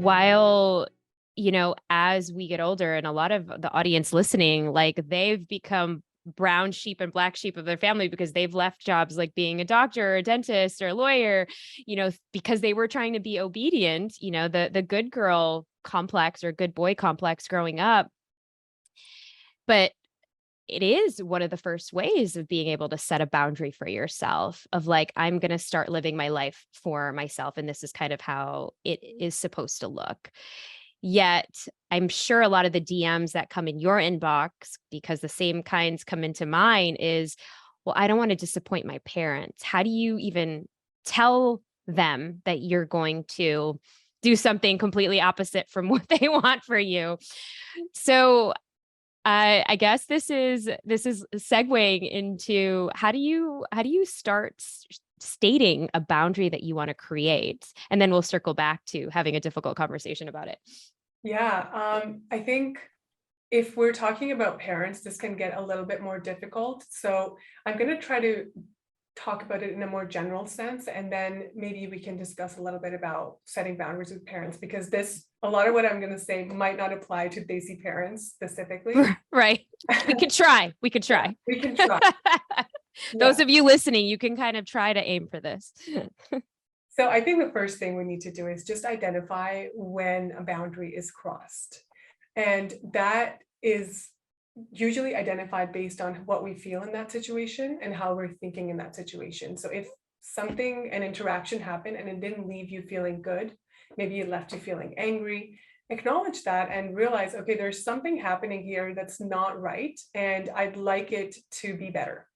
while, as we get older and a lot of the audience listening, like they've become brown sheep and black sheep of their family because they've left jobs like being a doctor or a dentist or a lawyer, because they were trying to be obedient, the good girl complex or good boy complex growing up. But it is one of the first ways of being able to set a boundary for yourself of like, I'm going to start living my life for myself. And this is kind of how it is supposed to look. Yet I'm sure a lot of the DMs that come in your inbox, because the same kinds come into mine, is, well, I don't want to disappoint my parents. How do you even tell them that you're going to do something completely opposite from what they want for you? So I guess this is segueing into how do you start stating a boundary that you want to create, and then we'll circle back to having a difficult conversation about it. Yeah, I think if we're talking about parents, this can get a little bit more difficult. So I'm going to try to talk about it in a more general sense, and then maybe we can discuss a little bit about setting boundaries with parents, because a lot of what I'm going to say might not apply to Desi parents specifically. Right. We could try. We could try. Yeah, we can try. Those of you listening, you can kind of try to aim for this. So I think the first thing we need to do is just identify when a boundary is crossed. And that is usually identified based on what we feel in that situation and how we're thinking in that situation. So if an interaction happened and it didn't leave you feeling good, maybe it left you feeling angry, acknowledge that and realize, okay, there's something happening here that's not right, and I'd like it to be better.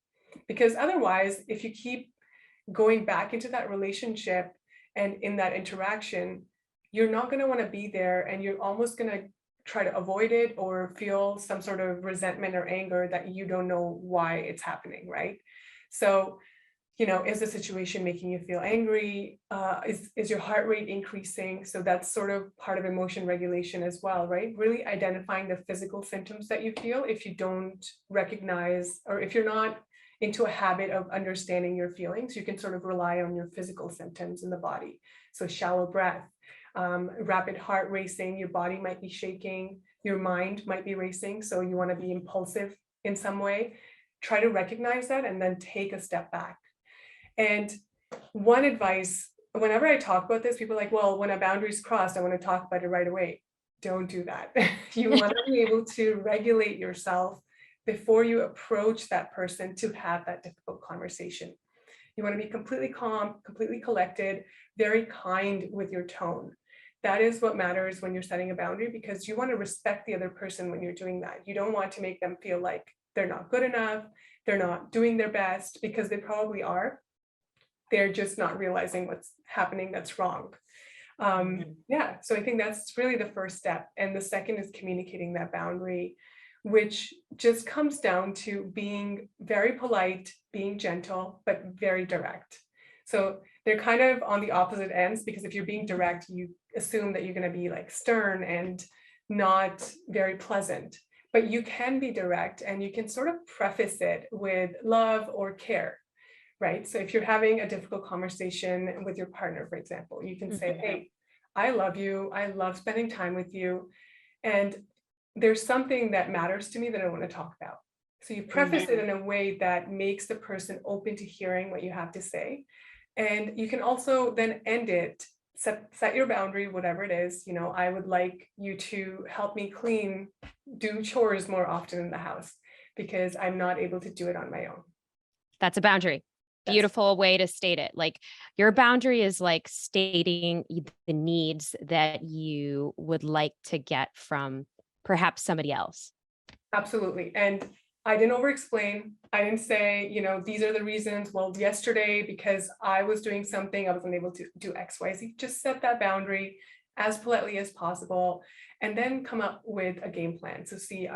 Because otherwise, if you keep going back into that relationship and in that interaction, you're not going to want to be there, and you're almost going to try to avoid it or feel some sort of resentment or anger that you don't know why it's happening, right? So, is the situation making you feel angry? Is your heart rate increasing? So that's sort of part of emotion regulation as well, right? Really identifying the physical symptoms that you feel if you don't recognize, or if you're not into a habit of understanding your feelings, you can sort of rely on your physical symptoms in the body. So shallow breath, rapid heart racing, your body might be shaking, your mind might be racing. So you want to be impulsive in some way. Try to recognize that and then take a step back. And one advice, whenever I talk about this, people are like, well, when a boundary is crossed, I want to talk about it right away. Don't do that. You want to be able to regulate yourself before you approach that person to have that difficult conversation. You want to be completely calm, completely collected, very kind with your tone. That is what matters when you're setting a boundary, because you want to respect the other person when you're doing that. You don't want to make them feel like they're not good enough, they're not doing their best, because they probably are. They're just not realizing what's happening that's wrong. Yeah, so I think that's really the first step. And the second is communicating that boundary, which just comes down to being very polite, being gentle, but very direct. So they're kind of on the opposite ends, because if you're being direct, you assume that you're going to be like stern and not very pleasant. But you can be direct, and you can sort of preface it with love or care, right? So if you're having a difficult conversation with your partner, for example, you can say, hey, I love you. I love spending time with you. And there's something that matters to me that I want to talk about. So you preface it in a way that makes the person open to hearing what you have to say. And you can also then end it, set your boundary, whatever it is. I would like you to help me do chores more often in the house, because I'm not able to do it on my own. That's a boundary. Beautiful way to state it. Like, your boundary is like stating the needs that you would like to get from perhaps somebody else. Absolutely. And I didn't over-explain. I didn't say, these are the reasons. Well, yesterday, because I was doing something, I wasn't able to do X, Y, Z. Just set that boundary as politely as possible, and then come up with a game plan. So see,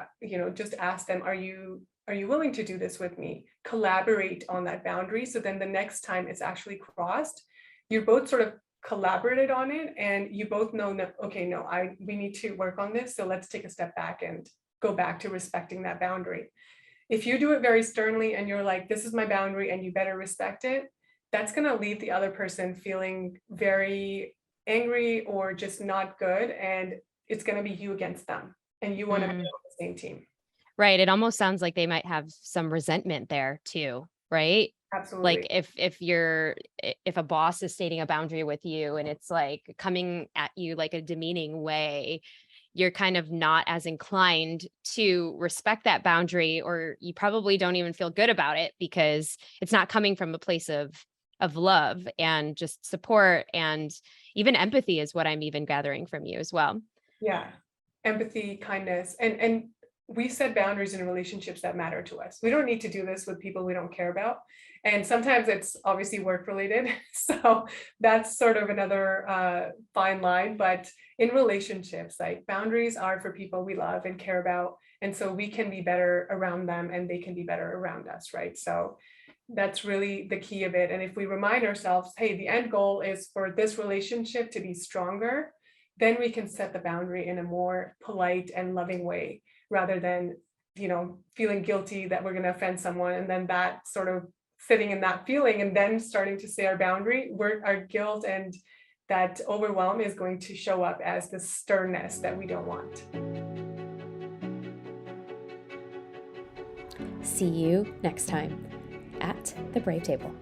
just ask them, are you willing to do this with me? Collaborate on that boundary. So then the next time it's actually crossed, you both sort of collaborated on it, and you both know that, okay, no, we need to work on this. So let's take a step back and go back to respecting that boundary. If you do it very sternly and you're like, this is my boundary and you better respect it, that's going to leave the other person feeling very angry or just not good, and it's going to be you against them, and you want to be Mm. on the same team. Right. It almost sounds like they might have some resentment there too, right? Like Absolutely. if a boss is stating a boundary with you and it's like coming at you like a demeaning way, you're kind of not as inclined to respect that boundary, or you probably don't even feel good about it because it's not coming from a place of love and just support and even empathy is what I'm even gathering from you as well. Yeah. Empathy, kindness, and we set boundaries in relationships that matter to us. We don't need to do this with people we don't care about. And sometimes it's obviously work related. So that's sort of another fine line. But in relationships, like boundaries are for people we love and care about. And so we can be better around them and they can be better around us, right? So that's really the key of it. And if we remind ourselves, hey, the end goal is for this relationship to be stronger, then we can set the boundary in a more polite and loving way rather than, feeling guilty that we're going to offend someone, and then that sort of sitting in that feeling and then starting to say our boundary, our guilt and that overwhelm is going to show up as the sternness that we don't want. See you next time at the Brave Table.